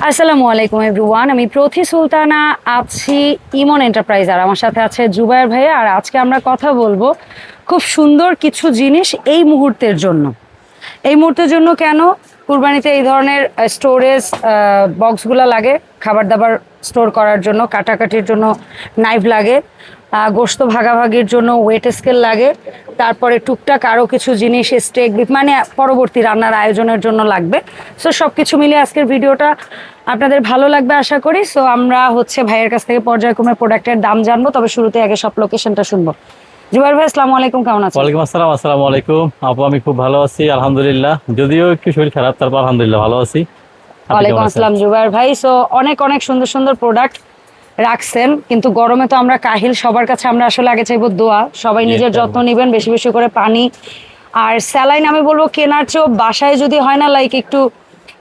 আসসালামু আলাইকুম এভরিওয়ান, আমি প্রথি সুলতানা আছি ইমন এন্টারপ্রাইজ, আর আমার সাথে আছে জুবায়ের ভাইয়া। আর আজকে আমরা কথা বলবো খুব সুন্দর কিছু জিনিস এই মুহূর্তের জন্য। এই মুহূর্তের জন্য কেন? কুরবানিতে এই ধরনের স্টোরেজ বক্সগুলো লাগে, খাবার দাবার স্টোর করার জন্য, কাটাকাটির জন্য নাইফ লাগে, গোশত ভাগাভাগির জন্য ওয়েট স্কেল লাগে, তারপরে টুকটাক আরও কিছু জিনিস স্টেক মানে পরবর্তী রান্নার আয়োজনের জন্য লাগবে। সো সব কিছু মিলিয়ে আজকের ভিডিওটা আপনাদের ভালো লাগবে আশা করি। সো আমরা ভাইয়ের কাছ থেকে পর্যায়ক্রমে প্রোডাক্টের দাম জানবো, তবে শুরুতে আগে সব লোকেশনটা শুনবো। জুবাইর ভাই আসসালামু আলাইকুম, কেমন আছেন? ওয়ালাইকুম আসসালাম। আসসালামু আলাইকুম আপু, আমি খুব ভালো আছি আলহামদুলিল্লাহ, যদিও একটু শরীর খারাপ, তারপর আলহামদুলিল্লাহ ভালো আছি। ওয়ালাইকুম আসসালাম জুবাইর ভাই। সো অনেক অনেক সুন্দর সুন্দর প্রোডাক্ট রাখছেন, কিন্তু গরমে তো আমরা কাহিল, সবার কাছে আমরা আসলে আগে চাইবো দোয়া, সবাই নিজের যত্ন নেবেন, বেশি বেশি করে পানি আর স্যালাইন আমি বলবো কেনার চেয়েও বাসায় যদি হয় না, লাইক একটু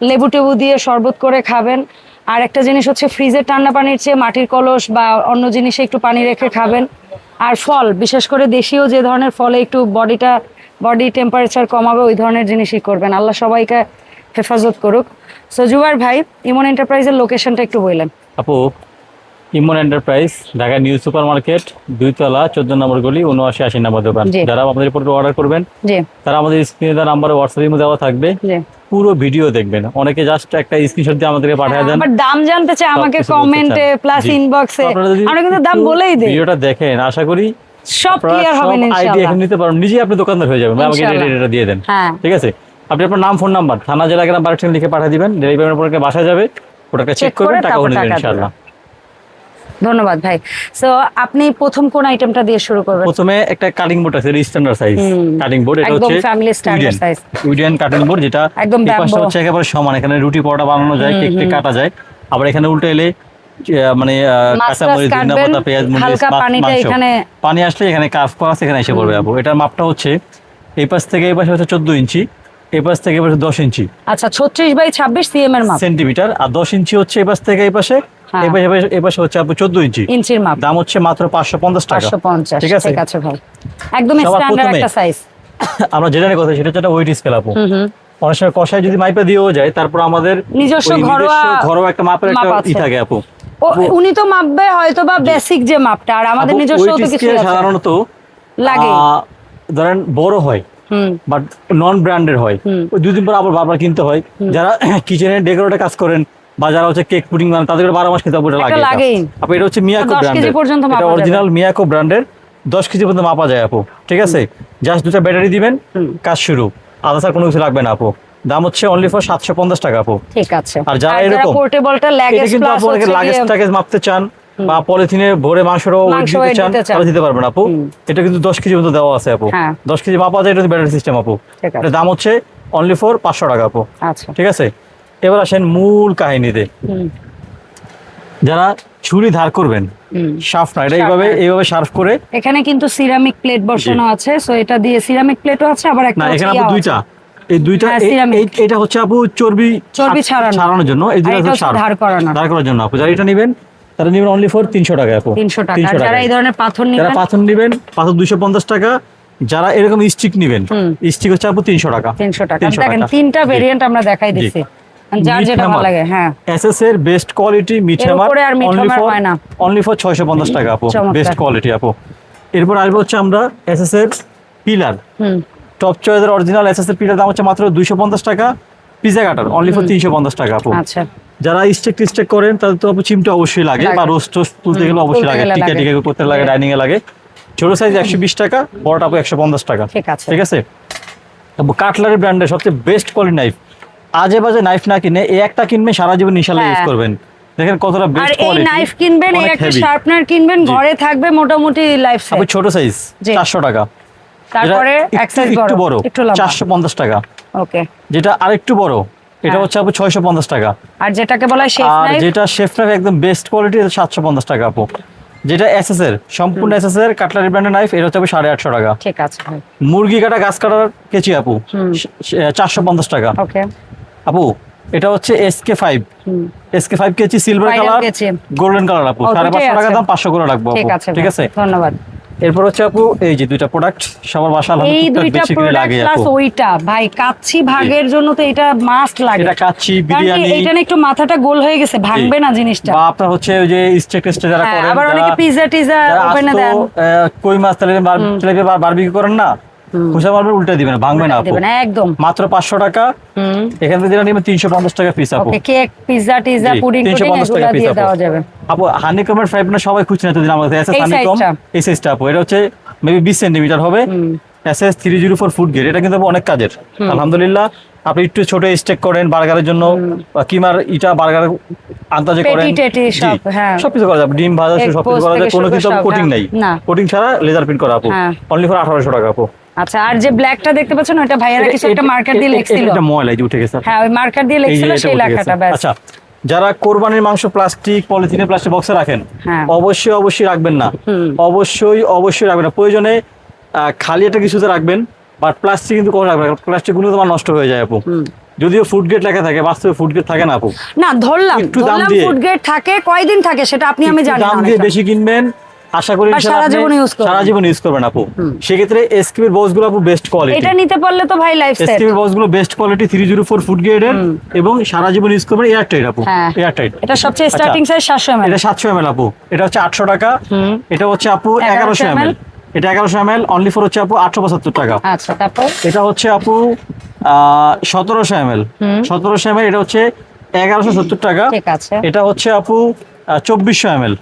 লেবু টেবু দিয়ে শরবত করে খাবেন। আর একটা জিনিস হচ্ছে ফ্রিজের ঠান্ডা পানির চেয়ে মাটির কলস বা অন্য জিনিসে একটু পানি রেখে খাবেন। আর ফল, বিশেষ করে দেশীয় যে ধরনের ফলে একটু বডি টেম্পারেচার কমাবে ওই ধরনের জিনিসই করবেন। আল্লাহ সবাইকে হেফাজত করুক। সো জুবাইর ভাই, ইমন এন্টারপ্রাইজের লোকেশনটা একটু বললেন। আপু, Emon enterprise, Dhaka New Super Market, 2 তলা, 14 নম্বর গলি, 7980 নম্বর দোকান। যারা আমাদের উপর অর্ডার করবেন তারা আমাদের স্ক্রিনে দেওয়া নাম্বারে হোয়াটসঅ্যাপে দেওয়া থাকবে, পুরো ভিডিও দেখবেন। অনেকে জাস্ট একটা স্ক্রিনশট দিয়ে আমাদেরকে পাঠিয়ে দেন, আবার দাম জানতে চাই আমাকে কমেন্টে প্লাস ইনবক্সে, আমরা কিন্তু দাম বলেই দেই। ভিডিওটা দেখেন, আশা করি সব ক্লিয়ার হবে ইনশাআল্লাহ। আইডিয়া এখন নিতে পারবেন, নিজেই আপনি দোকানদার হয়ে যাবেন। আমাকে এটা দিয়ে দেন, ঠিক আছে? আপনি আপনার নাম, ফোন নাম্বার, থানা, জেলা, গ্রাম, বাড়ি লিখে পাঠিয়ে দিবেন। ডেলিভারির পরে বাসায় যাবে, ওটাকে চেক করবেন, টাকা উঠে নেবেন ইনশাআল্লাহ। ধন্যবাদ ভাই। সো আপনি প্রথম কোন আইটেমটা দিয়ে শুরু করবেন? প্রথমে একটা কাটিং বোর্ড আছে, স্ট্যান্ডার্ড সাইজ কাটিং বোর্ড। এটা হচ্ছে family standard size widen cutting board, যেটা এই পাশটা হচ্ছে একেবারে সমান। এখানে রুটি পরোটা বানানো যায়, কেক টেক কাটা যায়। আবার এখানে উল্টে এলে মানে কাঁচা মরিচ, ধনিয়া পাতা, পেঁয়াজ, মরিচ, পানি আসলে এখানে কার্ভ করা আছে, এখানে এসে পড়বে আপু। এটার মাপটা হচ্ছে এই পাশ থেকে এই পাশে হচ্ছে 14 ইঞ্চি, এই পাশ থেকে এই পাশে 10 ইঞ্চি। আচ্ছা, 36 বাই 26 সিএম এর মাপ, সেন্টিমিটার। আর 10 ইঞ্চি হচ্ছে এই পাশ থেকে এই পাশে, এই পাশে হচ্ছে আপু 14 ইঞ্চির মাপ। দাম হচ্ছে মাত্র 550 টাকা। 550, ঠিক আছে? ঠিক আছে ভাই, একদম স্ট্যান্ডার্ড একটা সাইজ। আমরা যেটা নিয়ে কথা, সেটা হচ্ছে ওয়েট স্কেল আপু। অনেক সময় কষায় যদি মাইপা দিয়েও যায়, তারপর আমাদের নিজস্ব ঘরোয়া একটা মাপের একটা থাকে আপু। উনি তো মাপবে হয়তো বা বেসিক যে মাপটা, আর আমাদের নিজস্ব তো কিছু আছে। সাধারণত লাগে ধরেন বড় হয়, বাট নন ব্র্যান্ডের হয়, ওই 2 দিন পর আবার বারবার কিনতে হয়। যারা কিচেনে ডেকোরেটর কাজ করেন বা যারা হচ্ছে কেক পুডিং বানান, তাদের 12 মাস খেতে লাগে আপু। এটা হচ্ছে মিয়াকো ব্র্যান্ডের, এটা অরিজিনাল মিয়াকো ব্র্যান্ডের। 10 কেজি পর্যন্ত মাপা যায় আপু। ঠিক আছে? জাস্ট 2টা ব্যাটারি দিবেন, কাজ শুরু। আলাদা স্যার কোনো কিছু লাগবে না আপু। দাম হচ্ছে অনলি ফর 750 টাকা আপু। ঠিক আছে। আর যারা এরকম পোর্টেবলটা লাগেজ প্লাস হচ্ছে লাগেজ মাপতে চান বা পলিথিনে ভরে মাংসরও দিতে চান, তাহলে দিতে পারবেন আপু। এটা কিন্তু 10 কেজি পর্যন্ত দেওয়া আছে আপু। 10 কেজি মাপা যায়, এটা ব্যাটারি সিস্টেম আপু। এটা দাম হচ্ছে অনলি ফর 500 টাকা আপু। আচ্ছা, ঠিক আছে? এবার আসেন মূল কাহিনীতে। যারা ছুরি ধার করবেন, শার্প না, এটা এইভাবে শার্প করে, এখানে কিন্তু সিরামিক প্লেট বসানো আছে। সো এটা দিয়ে সিরামিক প্লেটও আছে, আবার একটা এখানে আপু দুইটা, এই দুইটা, এটা হচ্ছে আপু চর্বি ছাড়ানোর জন্য, এই দুইটা ধার করার জন্য আপু। যারা এটা নেবেন তারা নেবেন অনলি ফর 300 টাকা আপু। 300 টাকা। যারা এই ধরনের পাথর নেবেন, পাথর 250 টাকা। যারা এরকম স্টিক নেবেন, স্টিক হচ্ছে আপু 300 টাকা। 300 টাকা। দেখেন তিনটা ভেরিয়েন্ট আমরা দেখাই দিচ্ছি, যার যেটা ভালো লাগে। হ্যাঁ, এসএস এর best quality meat hammer only for 650 টাকা আপু, বেস্ট কোয়ালিটি আপু। এরপর আসবে হচ্ছে আমরা এসএস এর পিলার, টপ চয়েসের অরিজিনাল এসএস এর পিলার, দাম হচ্ছে মাত্র 250 টাকা। পিজা কাটার অনলি ফর 350 টাকা আপু। আচ্ছা, যারা স্টেক করেন তাদের তো আপু চিমটা অবশ্যই লাগে, বা রোস্ট তুলতে গেলে অবশ্যই লাগে, টিকা করতে লাগে, ডাইনিং এ লাগে। ছোট সাইজ 120 টাকা, বড়টা আপু 150 টাকা। ঠিক আছে? কাটলারি ব্র্যান্ডের সবচেয়ে বেস্ট কোয়ালিটি নাইফ। আজে বাজে নাইফ না কিনে এই একটা কিনবেন, সারা জীবন ইনশাআল্লাহ ইউজ করবেন। দেখেন কতটা বেস্ট কোয়ালিটি। এই নাইফ কিনবেন, এই একটা শার্পনার কিনবেন, ঘরে থাকবে মোটামুটি লাইফ সাইজ। আপু ছোট সাইজ 400 টাকা। তারপরে এক্সেস বড় 450 টাকা। ওকে। যেটা আরেকটু বড়, এটা হচ্ছে আপু 650 টাকা। আর যেটাকে বলা হয় শেফ নাইফ, আর যেটা শেফ নাইফ একদম বেস্ট কোয়ালিটি, 750 টাকা আপু। যেটা এসএস এর সম্পূর্ণ এসএস এর কাটলারি ব্র্যান্ডের নাইফ, এটা হচ্ছে 850 টাকা। ঠিক আছে ভাই। মুরগি কাটা, গাছ কাটার কেচি আপু 450 টাকা। ওকে আপু, এটা হচ্ছে SK5 কেচি, সিলভার কালার, গোল্ডেন কালার আপু। 550 টাকা দাম, 500 করে রাখবো আপু। ঠিক আছে? ধন্যবাদ। এরপর হচ্ছে আপু এই যে দুইটা প্রোডাক্ট সবার বাসা এই দুইটা প্রোডাক্ট প্লাস ওইটা ভাই কাচ্চি ভাগের জন্য তো এটা মাস্ট লাগে। এটা কাচ্চি বিরিয়ানি, এটা না একটু মাথাটা গোল হয়ে গেছে, ভাঙবে না জিনিসটা। বা আপনার হচ্ছে ওই যে স্টেক টেস্টে যারা করেন, আবার অনেকে পিজ্জা টিজা ওপেনে দেন, কই মাছ তেলে বারবিকিউ করেন না, খুশা মারবে উল্টা দিবেন, ভাঙবে না আপু একদম। মাত্র 500 টাকা। এখান থেকে যেটা নেবেন 350 টাকা পিস আপু। ওকে, কেক পিজ্জা টিজা পুডিং এগুলো দিয়ে দেওয়া যাবে আপু। হানিকমের ফ্রাই প্যান সবাই খুঁজছেন এতদিন আমাদের কাছে, হানিকম এই সাইজটা আপু। এটা হচ্ছে মেবি 20 সেন্টিমিটার হবে, SS 304 ফুড গ্রেড। এটা কিন্তু অনেক কাজের আলহামদুলিল্লাহ। আপনি একটু ছোট স্টেক করেন বার্গারের জন্য, কিমার ইটা বার্গার আন্দাজে করেন, সবকিছু করা যাবে। ডিম ভাজা সবকিছু করা যায়, কোনো কিছু কোটিং নাই, কোটিং ছাড়া লেজার প্রিন্ট করা আপু। অনলি ফর 1800 টাকা আপু। আচ্ছা, আর যে ব্ল্যাকটা দেখতে পাচ্ছেন ওটা ভাইয়ারা কিছু একটা মার্কার দিয়ে লিখছিল, এটা ময়লা উঠে গেছে। হ্যাঁ, ওই মার্কার দিয়ে লিখছিল সেই লেখাটা ব্যাস। আচ্ছা, যারা কোরবানির মাংস প্লাস্টিক পলিথিনে প্লাস্টিক বক্সে রাখেন, অবশ্যই রাখবেন না, অবশ্যই রাখবেন না। প্রয়োজনে খালি একটা কিছুতে রাখবেন, বাট প্লাস্টিক কিন্তু কখন রাখবেন, প্লাস্টিক গুলো তোমার নষ্ট হয়ে যায় আপু। যদিও ফুড গ্রেড লেখা থাকে, বাস্তবে ফুড গ্রেড থাকে না আপু। না ধরলাম ফুড গ্রেড থাকে, কয়দিন থাকে সেটা আপনি আমি জানি না। দাম দিয়ে বেশি কিনবেন, আশা করি সারা জীবন ইউজ করবেন আপু। সেক্ষেত্রে এসকেবির বক্সগুলো আপু বেস্ট কোয়ালিটি, এটা নিতে পারলে তো ভাই লাইফ সেট। এসকেবির বক্সগুলো বেস্ট কোয়ালিটি 304 ফুড গ্রেডের এবং সারা জীবন ইউজ করবেন। এয়ারটাইট আপু, এয়ারটাইট। এটা সবচেয়ে স্টার্টিং সাইজ 700 ml। এটা 700 ml আপু। এটা হচ্ছে 800 টাকা। এটা হচ্ছে আপু 1100 ml। এটা 1100 ml অনলি ফর হচ্ছে আপু 875 টাকা। আচ্ছা, তারপর এটা হচ্ছে আপু 1700 ml। 1700 ml এটা হচ্ছে 1170 টাকা। ঠিক আছে। এটা হচ্ছে আপু 2400 ml।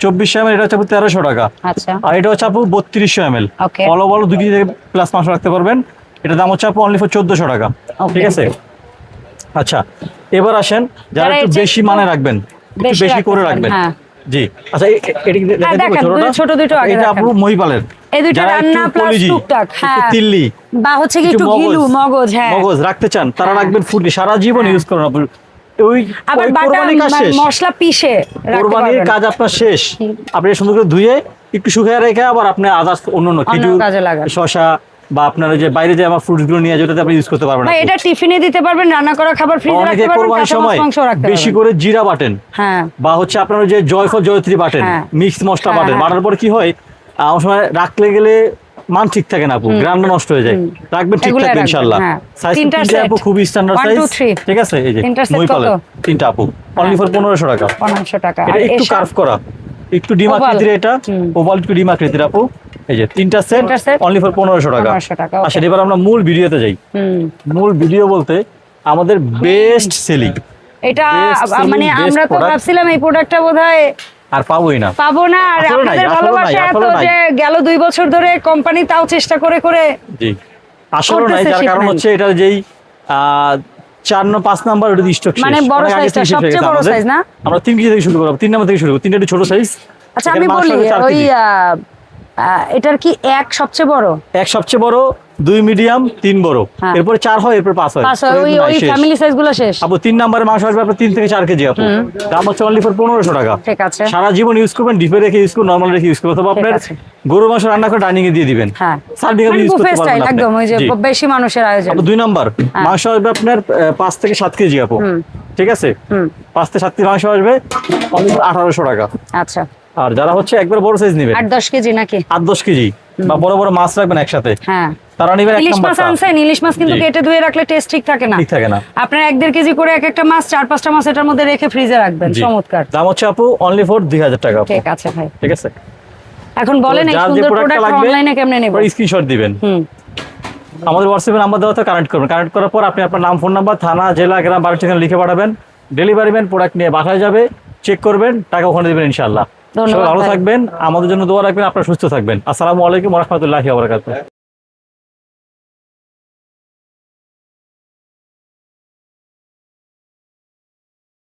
2400 ml এটা হচ্ছে আপু 1300 টাকা। আচ্ছা, আর এটা হচ্ছে আপু 3200 ml। বলো বলো 2 কেজি প্লাস মাংস রাখতে পারবেন। এটা দাম হচ্ছে আপু অনলি ফর 1400 টাকা। ঠিক আছে। আচ্ছা, এবার আসেন যারা একটু বেশি মানে রাখবেন, একটু বেশি করে রাখবেন। জি, আচ্ছা এটা ছোট দুটো আগে এটা আপু মহিপালের, এই দুটো রান্না প্লাস টুকটাক, হ্যাঁ, তিল্লি বা হচ্ছে কি একটু ঘিলু মগজ, হ্যাঁ মগজ রাখতে চান তারা রাখবেন ফুড, সারা জীবন ইউজ করুন আপু। ওই কোরবানির কাজ শেষ, মশলা পিষে কোরবানির কাজ আপনার শেষ, আপনি সুন্দর করে ধুয়ে একটু শুকিয়ে রেখে আবার আপনি আদার্স অন্য খেজুর শসা বা আপনার যে বাইরে যে আমার ফ্রুটস গুলো নিয়ে যেটা আপনি ইউজ করতে পারবেন না। এটা টিফিনে দিতে পারবেন, রান্না করা খাবার ফ্রিজে রাখতে পারবেন, কোরবানির সময় বেশি করে জিরা বাটেন, হ্যাঁ, বা হচ্ছে আপনার যে জয়ফল জয়ত্রী বাটেন, মিক্স মশলা বাটেন। বাটার পর কি হয় আমার সময় রাখলে গেলে মান ঠিক থাকে না আপু, গ্রামটা নষ্ট হয়ে যায়। রাখবেন ঠিক থাকবে ইনশাআল্লাহ। সাইজ তিনটা আপু খুব স্ট্যান্ডার্ড সাইজ, ঠিক আছে। এই যে মহিপালের তিনটা আপু অনলি ফর 1500 টাকা। 1500 টাকা। এটা একটু কার্ভ করা, একটু ডিম আকৃতির, এটা ওভাল একটু ডিম আকৃতির আপু। এই যে তিনটা সেট অনলি ফর 1500 টাকা। আচ্ছা, এবার আমরা মূল ভিডিওতে যাই। মূল ভিডিও বলতে আমাদের বেস্ট সেলিং এটা, মানে আমরা তো ভাবছিলাম এই প্রোডাক্টটা বোধহয় আর পাবো না। আর আপনাদের ভালোবাসা এত যে গেল 2 বছর ধরে কোম্পানি তাও চেষ্টা করে জি আসলে নাই। যার কারণ হচ্ছে এটা যেই 4-5 নাম্বার ওটা স্টক শেষ, মানে বড় সাইজটা সবচেয়ে বড় সাইজ না। আমরা 3 কেজি থেকে শুরু করব, 3 নাম্বার থেকে শুরু করব। 3টা একটু ছোট সাইজ। আচ্ছা, আমি বলি ওই এটার কি এক সবচেয়ে বড়, এক সবচেয়ে বড়, 2 মিডিয়াম, 3 বড়, এরপর 4 হয়, এরপর 5 হয়। ওই ফ্যামিলি সাইজ গুলো শেষ আপু। 3 নম্বরের মাংস আসবে আপনার 3 থেকে 4 কেজি আপু। দাম হচ্ছে অনলি ফর 1500 টাকা। ঠিক আছে। সারা জীবন ইউজ করবেন, ডিপে রেখে ইউজ করুন, নরমাল রেখে ইউজ করুন, অথবা আপনার গরু মাংস রান্না করে ডাইনিং এ দিয়ে দিবেন। হ্যাঁ, সার্ভিং এ ইউজ করতে পারবেন একদম ওই যে বেশি মানুষের আয়োজন। 2 নাম্বার মাংস আসবে আপনার 5 থেকে 7 কেজি আপু। ঠিক আছে। 5 থেকে 7 কেজি মাংস আসবে অনলি 1800 টাকা। আচ্ছা। আর যারা হচ্ছে একবার বড় সাইজ নেবেন, 8-10 কেজি নাকি 8-10 কেজি বা বড় বড় মাছ রাখবেন একসাথে, হ্যাঁ, তারা নেবেন এক ইলিশ নাম্বার। মাছ আনছেন, ইলিশ মাছ কিন্তু কেটে ধুয়ে রাখলে টেস্ট ঠিক থাকে না, ঠিক থাকে না। আপনার 1-1.5 কেজি করে এক একটা মাছ 4-5টা মাছ এটার মধ্যে রেখে ফ্রিজে রাখবেন। চমৎকার। দাম হচ্ছে আপু অনলি ফর 2000 টাকা। ঠিক আছে ভাই, ঠিক আছে। এখন বলেন এই সুন্দর প্রোডাক্ট অনলাইনে কেমনে নেব? স্ক্রিনশট দিবেন, আমাদের হোয়াটসঅ্যাপে নাম্বার দেওয়া তো কানেক্ট করবেন। কানেক্ট করার পর আপনি আপনার নাম, ফোন নাম্বার, থানা, জেলা, গ্রাম, বাড়ি ঠিকানা লিখে পাঠাবেন। ডেলিভারি ম্যান প্রোডাক্ট নিয়ে বাসায় যাবে, চেক করবেন, টাকা ওখানে দিবেন ইনশাআল্লাহ। সবাই ভালো থাকবেন, আমাদের জন্য দোয়া রাখবেন, আপনারা সুস্থ থাকবেন। আসসালামু আলাইকুম ওয়া রাহমাতুল্লাহি ওয়া বারাকাতুহু।